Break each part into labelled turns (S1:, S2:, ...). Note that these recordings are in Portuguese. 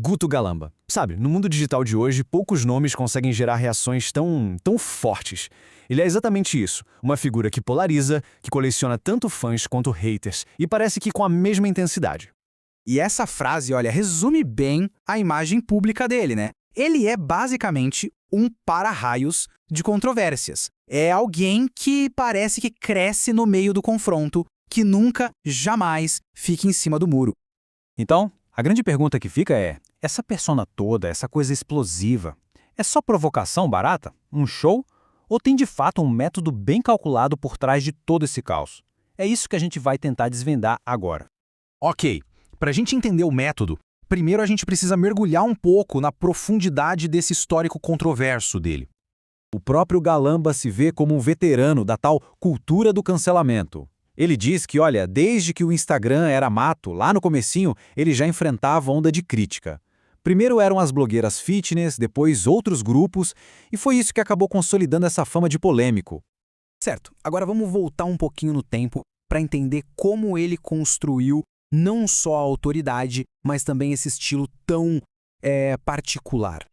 S1: Guto Galamba. Sabe, no mundo digital de hoje, poucos nomes conseguem gerar reações tão fortes. Ele é exatamente isso, uma figura que polariza, que coleciona tanto fãs quanto haters, e parece que com a mesma intensidade.
S2: E essa frase, olha, resume bem a imagem pública dele, né? Ele é basicamente um para-raios de controvérsias. É alguém que parece que cresce no meio do confronto, que nunca, jamais fica em cima do muro.
S3: Então, a grande pergunta que fica é, essa persona toda, essa coisa explosiva, é só provocação barata? Um show? Ou tem de fato um método bem calculado por trás de todo esse caos? É isso que a gente vai tentar desvendar agora.
S2: Ok, para a gente entender o método, primeiro a gente precisa mergulhar um pouco na profundidade desse histórico controverso dele.
S3: O próprio Galamba se vê como um veterano da tal cultura do cancelamento. Ele diz que, olha, desde que o Instagram era mato, lá no comecinho, ele já enfrentava onda de crítica. Primeiro eram as blogueiras fitness, depois outros grupos, e foi isso que acabou consolidando essa fama de polêmico.
S2: Certo, agora vamos voltar um pouquinho no tempo para entender como ele construiu não só a autoridade, mas também esse estilo tão particular.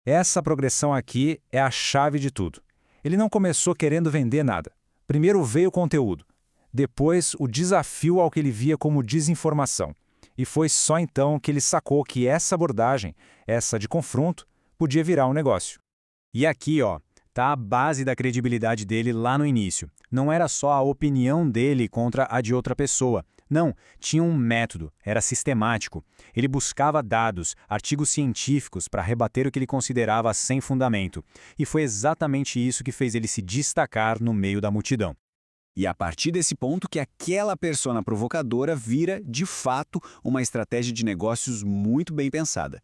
S3: Essa progressão aqui é a chave de tudo. Ele não começou querendo vender nada. Primeiro veio o conteúdo. Depois, o desafio ao que ele via como desinformação. E foi só então que ele sacou que essa abordagem, essa de confronto, podia virar um negócio. E aqui, ó, tá a base da credibilidade dele lá no início. Não era só a opinião dele contra a de outra pessoa. Não, tinha um método, era sistemático. Ele buscava dados, artigos científicos para rebater o que ele considerava sem fundamento. E foi exatamente isso que fez ele se destacar no meio da multidão.
S4: E a partir desse ponto que aquela persona provocadora vira, de fato, uma estratégia de negócios muito bem pensada.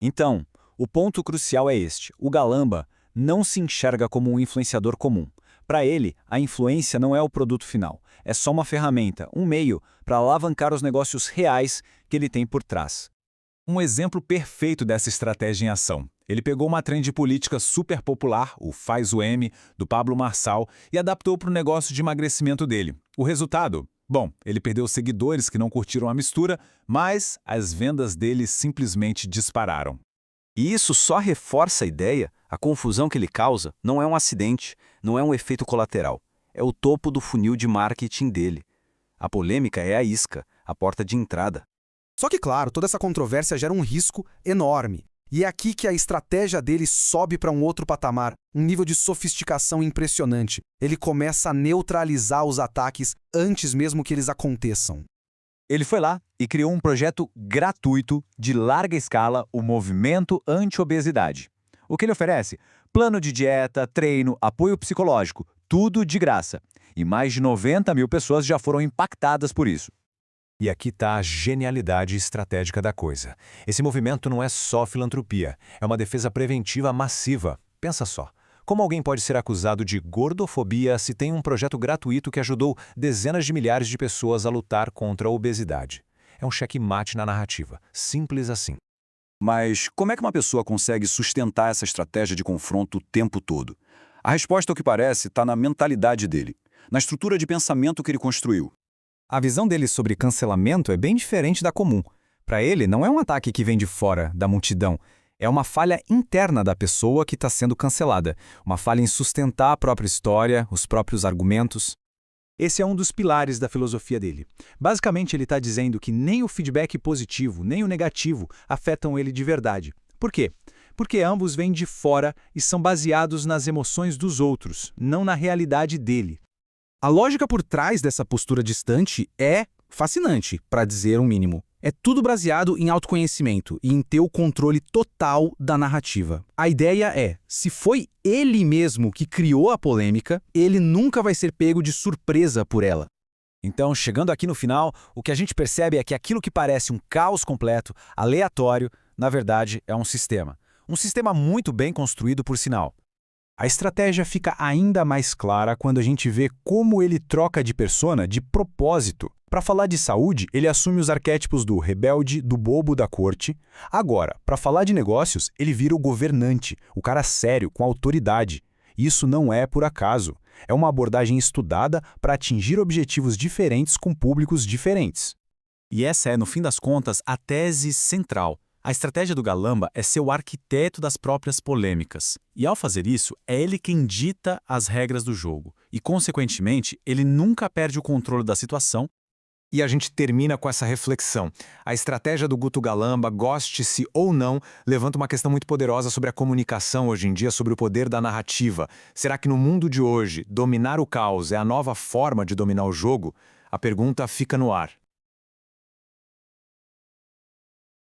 S3: Então, o ponto crucial é este. O Galamba não se enxerga como um influenciador comum. Para ele, a influência não é o produto final. É só uma ferramenta, um meio para alavancar os negócios reais que ele tem por trás. Um exemplo perfeito dessa estratégia em ação. Ele pegou uma trend política super popular, o Faz o M, do Pablo Marçal, e adaptou para o negócio de emagrecimento dele. O resultado? Bom, ele perdeu seguidores que não curtiram a mistura, mas as vendas dele simplesmente dispararam.
S5: E isso só reforça a ideia, a confusão que ele causa não é um acidente, não é um efeito colateral. É o topo do funil de marketing dele. A polêmica é a isca, a porta de entrada.
S2: Só que, claro, toda essa controvérsia gera um risco enorme. E é aqui que a estratégia dele sobe para um outro patamar, um nível de sofisticação impressionante. Ele começa a neutralizar os ataques antes mesmo que eles aconteçam.
S3: Ele foi lá e criou um projeto gratuito, de larga escala, o Movimento Anti-Obesidade. O que ele oferece? Plano de dieta, treino, apoio psicológico, tudo de graça. E mais de 90 mil pessoas já foram impactadas por isso. E aqui está a genialidade estratégica da coisa. Esse movimento não é só filantropia, é uma defesa preventiva massiva. Pensa só, como alguém pode ser acusado de gordofobia se tem um projeto gratuito que ajudou dezenas de milhares de pessoas a lutar contra a obesidade? É um checkmate na narrativa, simples assim.
S4: Mas como é que uma pessoa consegue sustentar essa estratégia de confronto o tempo todo? A resposta, ao que parece, está na mentalidade dele, na estrutura de pensamento que ele construiu.
S3: A visão dele sobre cancelamento é bem diferente da comum. Para ele, não é um ataque que vem de fora, da multidão. É uma falha interna da pessoa que está sendo cancelada. Uma falha em sustentar a própria história, os próprios argumentos. Esse é um dos pilares da filosofia dele. Basicamente, ele está dizendo que nem o feedback positivo, nem o negativo afetam ele de verdade. Por quê? Porque ambos vêm de fora e são baseados nas emoções dos outros, não na realidade dele.
S2: A lógica por trás dessa postura distante é fascinante, para dizer o mínimo. É tudo baseado em autoconhecimento e em ter o controle total da narrativa. A ideia é, se foi ele mesmo que criou a polêmica, ele nunca vai ser pego de surpresa por ela.
S3: Então, chegando aqui no final, o que a gente percebe é que aquilo que parece um caos completo, aleatório, na verdade é um sistema. Um sistema muito bem construído, por sinal. A estratégia fica ainda mais clara quando a gente vê como ele troca de persona de propósito. Para falar de saúde, ele assume os arquétipos do rebelde, do bobo da corte. Agora, para falar de negócios, ele vira o governante, o cara sério, com autoridade. Isso não é por acaso. É uma abordagem estudada para atingir objetivos diferentes com públicos diferentes. E essa é, no fim das contas, a tese central.
S5: A estratégia do Galamba é ser o arquiteto das próprias polêmicas. E ao fazer isso, é ele quem dita as regras do jogo. E, consequentemente, ele nunca perde o controle da situação.
S3: E a gente termina com essa reflexão. A estratégia do Guto Galamba, goste-se ou não, levanta uma questão muito poderosa sobre a comunicação hoje em dia, sobre o poder da narrativa. Será que no mundo de hoje, dominar o caos é a nova forma de dominar o jogo? A pergunta fica no ar.